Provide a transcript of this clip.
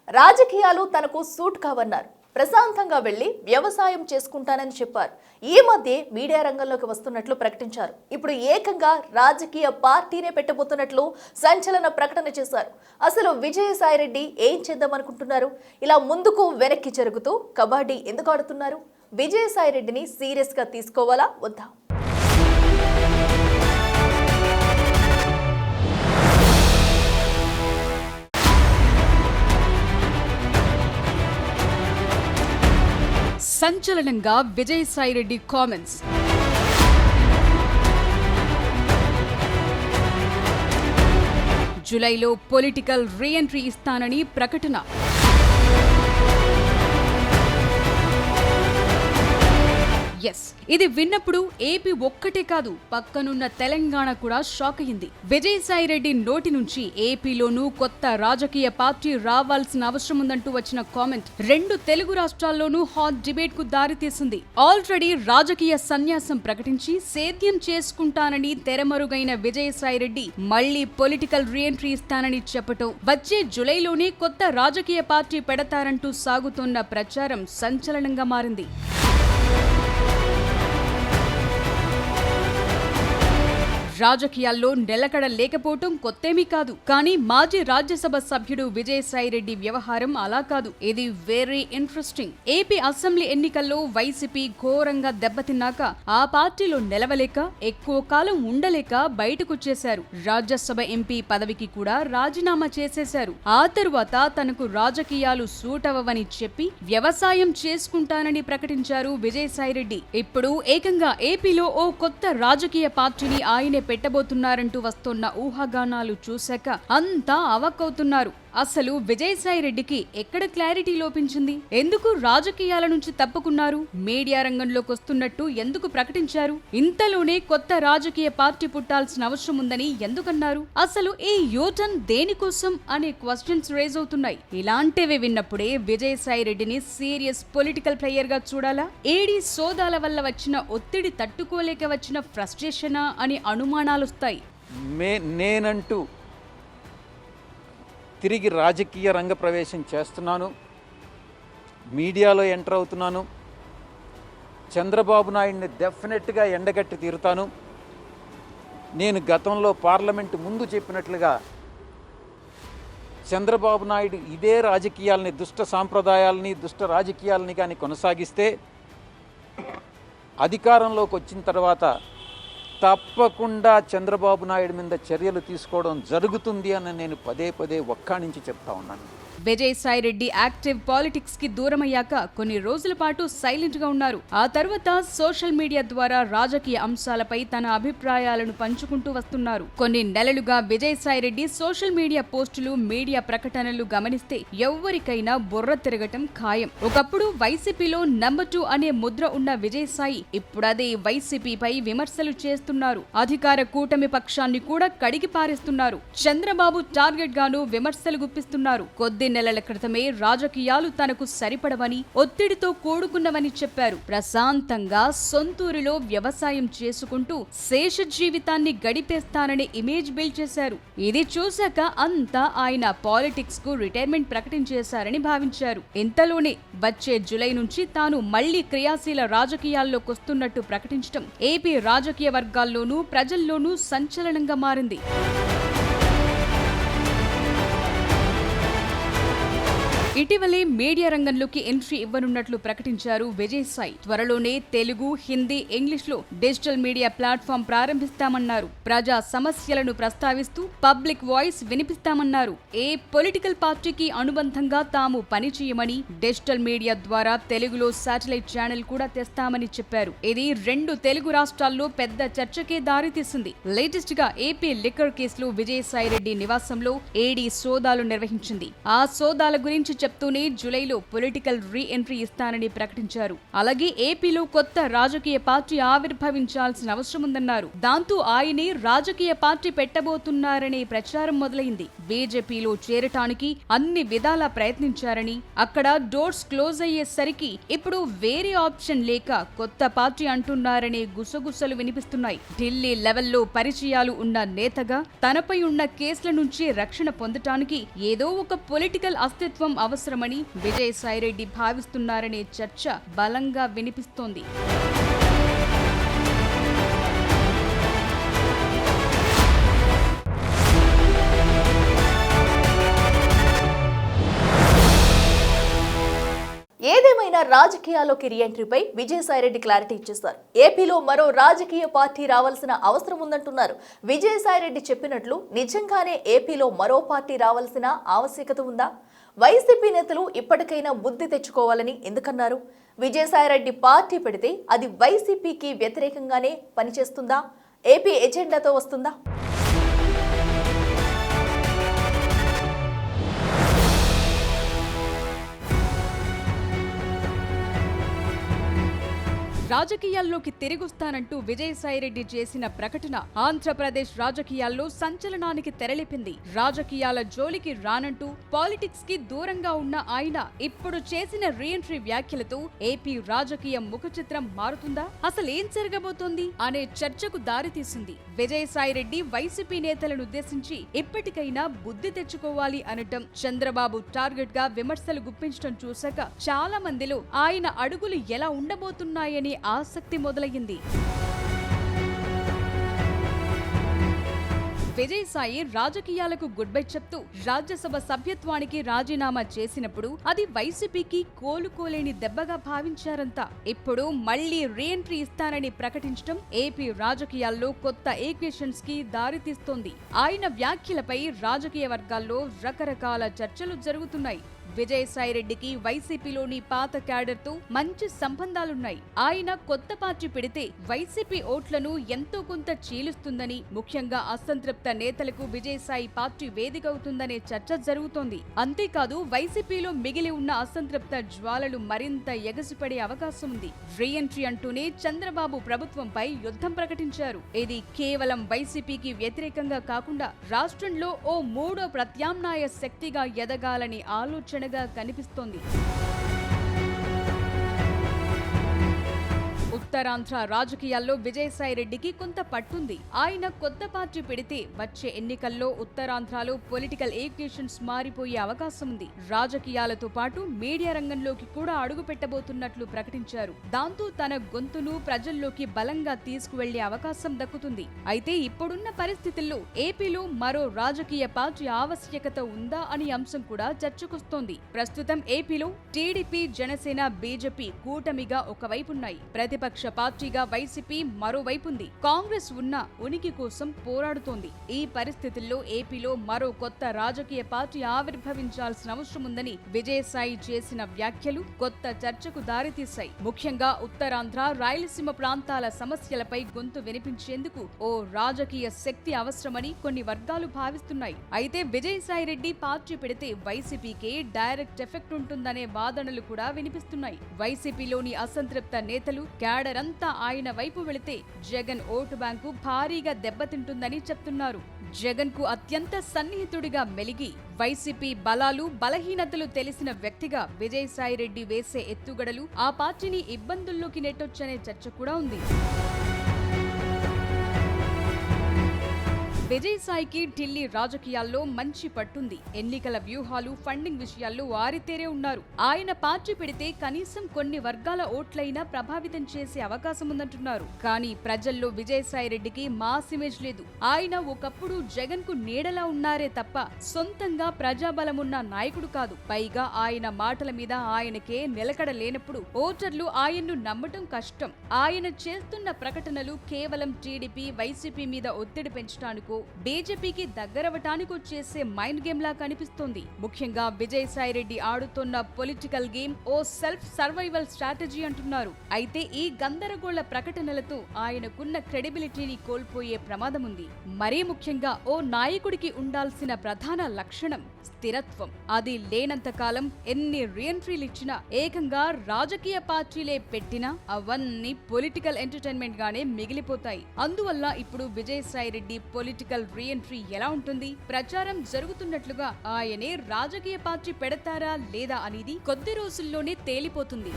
రాజకీయాలు తనకు సూట్ కావన్నారు. ప్రశాంతంగా వెళ్లి వ్యవసాయం చేసుకుంటానని చెప్పారు. ఈ మధ్య మీడియా రంగంలోకి వస్తున్నట్లు ప్రకటించారు. ఇప్పుడు ఏకంగా రాజకీయ పార్టీనే పెట్టబోతున్నట్లు సంచలన ప్రకటన చేశారు. అసలు విజయసాయిరెడ్డి ఏం చేద్దామనుకుంటున్నారు? ఇలా ముందుకు వెనక్కి జరుగుతూ కబడ్డీ ఎందుకు ఆడుతున్నారు? విజయసాయిరెడ్డిని సీరియస్ గా తీసుకోవాలా వద్దా? సంచలనంగా విజయసాయిరెడ్డి కామెంట్స్. జూలైలో పొలిటికల్ రీఎంట్రీ ఇస్తానని ప్రకటన. ఎస్, ఇది విన్నప్పుడు ఏపీ ఒక్కటే కాదు, పక్కనున్న తెలంగాణ కూడా షాక్ అయింది. విజయసాయిరెడ్డి నోటి నుంచి ఏపీలోనూ కొత్త రాజకీయ పార్టీ రావాల్సిన అవసరం ఉందంటూ వచ్చిన కామెంట్ రెండు తెలుగు రాష్ట్రాల్లోనూ హాట్ డిబేట్ కు దారితీసింది. ఆల్రెడీ రాజకీయ సన్యాసం ప్రకటించి సేద్యం చేసుకుంటానని తెరమరుగైన విజయసాయిరెడ్డి మళ్లీ పొలిటికల్ రీఎంట్రీ ఇస్తానని చెప్పటం, వచ్చే జూలైలోనే కొత్త రాజకీయ పార్టీ పెడతారంటూ సాగుతున్న ప్రచారం సంచలనంగా మారింది. రాజకీయాల్లో నిలకడ లేకపోవటం కొత్తేమీ కాదు. కానీ మాజీ రాజ్యసభ సభ్యుడు విజయసాయిరెడ్డి వ్యవహారం అలా కాదు. ఇది వెరీ ఇంట్రెస్టింగ్. ఏపీ అసెంబ్లీ ఎన్నికల్లో వైసీపీ ఘోరంగా దెబ్బతిన్నాక ఆ పార్టీలో నిలవలేక ఎక్కువ కాలం ఉండలేక బయటకొచ్చేశారు. రాజ్యసభ ఎంపీ పదవికి కూడా రాజీనామా చేసేశారు. ఆ తరువాత తనకు రాజకీయాలు సూట్ అవ్వవని చెప్పి వ్యవసాయం చేసుకుంటానని ప్రకటించారు విజయసాయిరెడ్డి. ఇప్పుడు ఏకంగా ఏపీలో ఓ కొత్త రాజకీయ పార్టీని ఆయనే పెట్టబోతున్నారంటూ వస్తున్న ఊహాగానాలు చూశాక అంతా అవాక్కవుతున్నారు. అసలు విజయసాయిరెడ్డికి ఎక్కడ క్లారిటీ లోపించింది? ఎందుకు రాజకీయాల నుంచి తప్పుకున్నారు? మీడియా రంగంలోకి వస్తున్నట్టు ఎందుకు ప్రకటించారు? ఇంతలోనే కొత్త రాజకీయ పార్టీ పుట్టాల్సిన అవసరం ఉందని ఎందుకన్నారు? అసలు ఈ యూటర్న్ దేనికోసం అనే క్వశ్చన్స్ రేజ్ అవుతున్నాయి. ఇలాంటివి విన్నప్పుడే విజయసాయిరెడ్డిని సీరియస్ పొలిటికల్ ప్లేయర్ గా చూడాలా? ఏడీ సోదాల వల్ల వచ్చిన ఒత్తిడి తట్టుకోలేక వచ్చిన ఫ్రస్ట్రేషనా అని అనుమానాలొస్తాయి. నేనంటూ తిరిగి రాజకీయ రంగ ప్రవేశం చేస్తున్నాను, మీడియాలో ఎంటర్ అవుతున్నాను, చంద్రబాబు నాయుడిని డెఫినెట్గా ఎండగట్టి తీరుతాను. నేను గతంలో పార్లమెంటు ముందు చెప్పినట్లుగా చంద్రబాబు నాయుడు ఇదే రాజకీయాలని, దుష్ట సాంప్రదాయాలని, దుష్ట రాజకీయాలని కానీ కొనసాగిస్తే అధికారంలోకి వచ్చిన తర్వాత తప్పకుండా చంద్రబాబు నాయుడు మీద చర్యలు తీసుకోవడం జరుగుతుంది అని నేను పదే పదే ఒక్కానించి చెప్తా ఉన్నాను. విజయసాయిరెడ్డి యాక్టివ్ పాలిటిక్స్ కి దూరమయ్యాక కొన్ని రోజుల పాటు సైలెంట్ గా ఉన్నారు. ఆ తర్వాత సోషల్ మీడియా ద్వారా రాజకీయ అంశాలపై తన అభిప్రాయాలను పంచుకుంటూ వస్తున్నారు. కొన్ని నెలలుగా విజయసాయిరెడ్డి సోషల్ మీడియా పోస్టులు, మీడియా ప్రకటనలు గమనిస్తే ఎవ్వరికైనా బుర్ర తిరగటం ఖాయం. ఒకప్పుడు వైసీపీలో నంబర్ 2 అనే ముద్ర ఉన్న విజయసాయి ఇప్పుడదే వైసీపీపై విమర్శలు చేస్తున్నారు. అధికార కూటమి పక్షాన్ని కూడా కడిగి పారేస్తున్నారు. చంద్రబాబు టార్గెట్ గాను విమర్శలు గుప్పిస్తున్నారు. కొద్ది నెలల క్రితమే రాజకీయాలు తనకు సరిపడవని, ఒత్తిడితో కూడుకున్నవని చెప్పారు. ప్రశాంతంగా సొంతూరులో వ్యవసాయం చేసుకుంటూ శేష జీవితాన్ని గడిపేస్తానని ఇమేజ్ బిల్డ్ చేశారు. ఇది చూశాక అంతా ఆయన పాలిటిక్స్ కు రిటైర్మెంట్ ప్రకటించేశారని భావించారు. ఇంతలోనే వచ్చే జూలై నుంచి తాను మళ్లీ క్రియాశీల రాజకీయాల్లోకి వస్తున్నట్టు ప్రకటించడం ఏపీ రాజకీయ వర్గాల్లోనూ ప్రజల్లోనూ సంచలనంగా మారింది. ఇటీవలే మీడియా రంగంలోకి ఎంట్రీ ఇవ్వనున్నట్లు ప్రకటించారు విజయసాయి. త్వరలోనే తెలుగు, హిందీ, ఇంగ్లీష్ లో డిజిటల్ మీడియా ప్లాట్ఫామ్ ప్రారంభిస్తామన్నారు. ప్రజా సమస్యలను ప్రస్తావిస్తూ పబ్లిక్ వాయిస్ వినిపిస్తామన్నారు. ఏ పొలిటికల్ పార్టీకి అనుబంధంగా తాము పనిచేయమని, డిజిటల్ మీడియా ద్వారా తెలుగులో శాటిలైట్ ఛానల్ కూడా తెస్తామని చెప్పారు. ఇది రెండు తెలుగు రాష్ట్రాల్లో పెద్ద చర్చకే దారితీసింది. లేటెస్ట్ గా ఏపీ లిక్కర్ కేసులో విజయసాయిరెడ్డి నివాసంలో ఏడీ సోదాలు నిర్వహించింది. ఆ సోదాల గురించి చెప్తూనే జూలైలో పొలిటికల్ రీ ఎంట్రీ ఇస్తానని ప్రకటించారు. అలాగే ఏపీలో కొత్త రాజకీయ పార్టీ ఆవిర్భవించాల్సిన అవసరం ఉందన్నారు. దాంతో ఆయనే రాజకీయ పార్టీ పెట్టబోతున్నారనే ప్రచారం మొదలైంది. బీజేపీలో చేరటానికి అన్ని విధాలా ప్రయత్నించారని, అక్కడ డోర్స్ క్లోజ్ అయ్యేసరికి ఇప్పుడు వేరే ఆప్షన్ లేక కొత్త పార్టీ అంటున్నారనే గుసగుసలు వినిపిస్తున్నాయి. ఢిల్లీ లెవెల్లో పరిచయాలు ఉన్న నేతగా తనపై ఉన్న కేసుల నుంచి రక్షణ పొందటానికి ఏదో ఒక పొలిటికల్ అస్తిత్వం అవసరమని విజయసాయిరెడ్డి భావిస్తున్నారనే చర్చ బలంగా వినిపిస్తోంది. ఏదేమైనా రాజకీయాల్లోకి రీఎంట్రీపై విజయసాయిరెడ్డి క్లారిటీ ఇచ్చేశారు. ఏపీలో మరో రాజకీయ పార్టీ రావాల్సిన అవసరం ఉందంటున్నారు. విజయసాయిరెడ్డి చెప్పినట్లు నిజంగానే ఏపీలో మరో పార్టీ రావాల్సిన ఆవశ్యకత ఉందా? వైసీపీ నేతలు ఇప్పటికైనా బుద్ధి తెచ్చుకోవాలని ఎందుకన్నారు? విజయసాయిరెడ్డి పార్టీ పెడితే అది వైసీపీకి వ్యతిరేకంగానే పనిచేస్తుందా? ఏపీ ఎజెండాతో వస్తుందా? రాజకీయాల్లోకి తిరిగొస్తానంటూ విజయసాయిరెడ్డి చేసిన ప్రకటన ఆంధ్రప్రదేశ్ రాజకీయాల్లో సంచలనానికి తెరలేపింది. రాజకీయాల జోలికి రానంటూ పాలిటిక్స్ కి దూరంగా ఉన్న ఆయన ఇప్పుడు చేసిన రీఎంట్రీ వ్యాఖ్యలతో ఏపీ రాజకీయ ముఖచిత్రం మారుతుందా? అసలేం జరగబోతోంది అనే చర్చకు దారితీసింది. విజయసాయిరెడ్డి వైసీపీ నేతలను ఉద్దేశించి ఇప్పటికైనా బుద్ధి తెచ్చుకోవాలి అనటం, చంద్రబాబు టార్గెట్ గా విమర్శలు గుప్పించడం చూశాక చాలా మందిలో ఆయన అడుగులు ఎలా ఉండబోతున్నాయని ఆసక్తి మొదలయ్యింది. విజయసాయి రాజకీయాలకు గుడ్ బై చెప్తూ రాజ్యసభ సభ్యత్వానికి రాజీనామా చేసినప్పుడు అది వైసీపీకి కోలుకోలేని దెబ్బగా భావించారంతా. ఇప్పుడు మళ్లీ రీఎంట్రీ ఇస్తానని ప్రకటించడం ఏపీ రాజకీయాల్లో కొత్త ఈక్వేషన్స్ కి దారితీస్తోంది. ఆయన వ్యాఖ్యలపై రాజకీయ వర్గాల్లో రకరకాల చర్చలు జరుగుతున్నాయి. విజయసాయిరెడ్డికి వైసీపీలోని పాత క్యాడర్ తో మంచి సంబంధాలున్నాయి. ఆయన కొత్త పార్టీ పెడితే వైసీపీ ఓట్లను ఎంతో కొంత చీలుస్తుందని, ముఖ్యంగా అసంతృప్త నేతలకు విజయసాయి పార్టీ వేదిక అవుతుందనే చర్చ జరుగుతోంది. అంతేకాదు వైసీపీలో మిగిలి ఉన్న అసంతృప్త జ్వాలలు మరింత ఎగసిపడే అవకాశం ఉంది. రీఎంట్రీ అంటూనే చంద్రబాబు ప్రభుత్వంపై యుద్ధం ప్రకటించారు. ఇది కేవలం వైసీపీకి వ్యతిరేకంగా కాకుండా రాష్ట్రంలో ఓ మూడో ప్రత్యామ్నాయ శక్తిగా ఎదగాలని ఆలోచనగా కనిపిస్తోంది. ఉత్తరాంధ్ర రాజకీయాల్లో విజయసాయిరెడ్డికి కొంత పట్టుంది. ఆయన కొత్త పార్టీ పెడితే వచ్చే ఎన్నికల్లో ఉత్తరాంధ్రలో పొలిటికల్ ఈక్వేషన్స్ మారిపోయే అవకాశం ఉంది. రాజకీయాలతో పాటు మీడియా రంగంలోకి కూడా అడుగు పెట్టబోతున్నట్లు ప్రకటించారు. దాంతో తన గొంతును ప్రజల్లోకి బలంగా తీసుకువెళ్లే అవకాశం దక్కుతుంది. అయితే ఇప్పుడున్న పరిస్థితుల్లో ఏపీలో మరో రాజకీయ పార్టీ ఆవశ్యకత ఉందా అనే అంశం కూడా చర్చకొస్తోంది. ప్రస్తుతం ఏపీలో టీడీపీ, జనసేన, బీజేపీ కూటమిగా ఒకవైపున్నాయి. ప్రతిపక్ష పార్టీగా వైసీపీ మరోవైపుంది. కాంగ్రెస్ ఉన్న ఉనికి కోసం పోరాడుతోంది. ఈ పరిస్థితుల్లో ఏపీలో మరో కొత్త రాజకీయ పార్టీ ఆవిర్భవించాల్సిన అవసరం ఉందని విజయసాయి చేసిన వ్యాఖ్యలు కొత్త చర్చకు దారితీశాయి. ముఖ్యంగా ఉత్తరాంధ్ర, రాయలసీమ ప్రాంతాల సమస్యలపై గొంతు వినిపించేందుకు ఓ రాజకీయ శక్తి అవసరమని కొన్ని వర్గాలు భావిస్తున్నాయి. అయితే విజయసాయిరెడ్డి పార్టీ పెడితే వైసీపీకి డైరెక్ట్ ఎఫెక్ట్ ఉంటుందనే వాదనలు కూడా వినిపిస్తున్నాయి. వైసీపీలోని అసంతృప్త నేతలు, క్యాడర్ అంతా ఆయన వైపు వెళితే జగన్ ఓటు బ్యాంకు భారీగా దెబ్బతింటుందని చెప్తున్నారు. జగన్ కు అత్యంత సన్నిహితుడిగా మెలిగి వైసీపీ బలాలు, బలహీనతలు తెలిసిన వ్యక్తిగా విజయసాయిరెడ్డి వేసే ఎత్తుగడలు ఆ పార్టీని ఇబ్బందుల్లోకి నెట్టొచ్చనే చర్చ కూడా ఉంది. విజయసాయికి ఢిల్లీ రాజకీయాల్లో మంచి పట్టుంది. ఎన్నికల వ్యూహాలు, ఫండింగ్ విషయాల్లో ఆరితేరే ఉన్నారు. ఆయన పార్టీ పెడితే కనీసం కొన్ని వర్గాల ఓట్లైనా ప్రభావితం చేసే అవకాశం ఉందంటున్నారు. కానీ ప్రజల్లో విజయసాయిరెడ్డికి మాస్ ఇమేజ్ లేదు. ఆయన ఒకప్పుడు జగన్ కు నీడలా ఉన్నారే తప్ప సొంతంగా ప్రజాబలమున్న నాయకుడు కాదు. పైగా ఆయన మాటల మీద ఆయనకే నిలకడ లేనప్పుడు ఓటర్లు ఆయన్ను నమ్మటం కష్టం. ఆయన చేస్తున్న ప్రకటనలు కేవలం టీడీపీ, వైసీపీ మీద ఒత్తిడి పెంచడానికో, బీజేపీకి దగ్గరవటానికో చేసే మైండ్ గేమ్ లా కనిపిస్తోంది. ముఖ్యంగా విజయసాయిరెడ్డి ఆడుతున్న పొలిటికల్ గేమ్ ఓ సెల్ఫ్ సర్వైవల్ స్ట్రాటజీ అంటున్నారు. అయితే ఈ గందరగోళ ప్రకటనలతో ఆయనకున్న క్రెడిబిలిటీని కోల్పోయే ప్రమాదం ఉంది. మరీ ముఖ్యంగా ఓ నాయకుడికి ఉండాల్సిన ప్రధాన లక్షణం స్థిరత్వం. అది లేనంత కాలం ఎన్ని రీఎంట్రీలు ఇచ్చినా, ఏకంగా రాజకీయ పార్టీలే పెట్టినా అవన్నీ పొలిటికల్ ఎంటర్టైన్మెంట్ గానే మిగిలిపోతాయి. అందువల్ల ఇప్పుడు విజయసాయిరెడ్డి పొలిటికల్ రీఎంట్రీ ఎలా ఉంటుంది? ప్రచారం జరుగుతున్నట్లుగా ఆయనే రాజకీయ పార్టీ పెడతారా లేదా అనేది కొద్ది రోజుల్లోనే తేలిపోతుంది.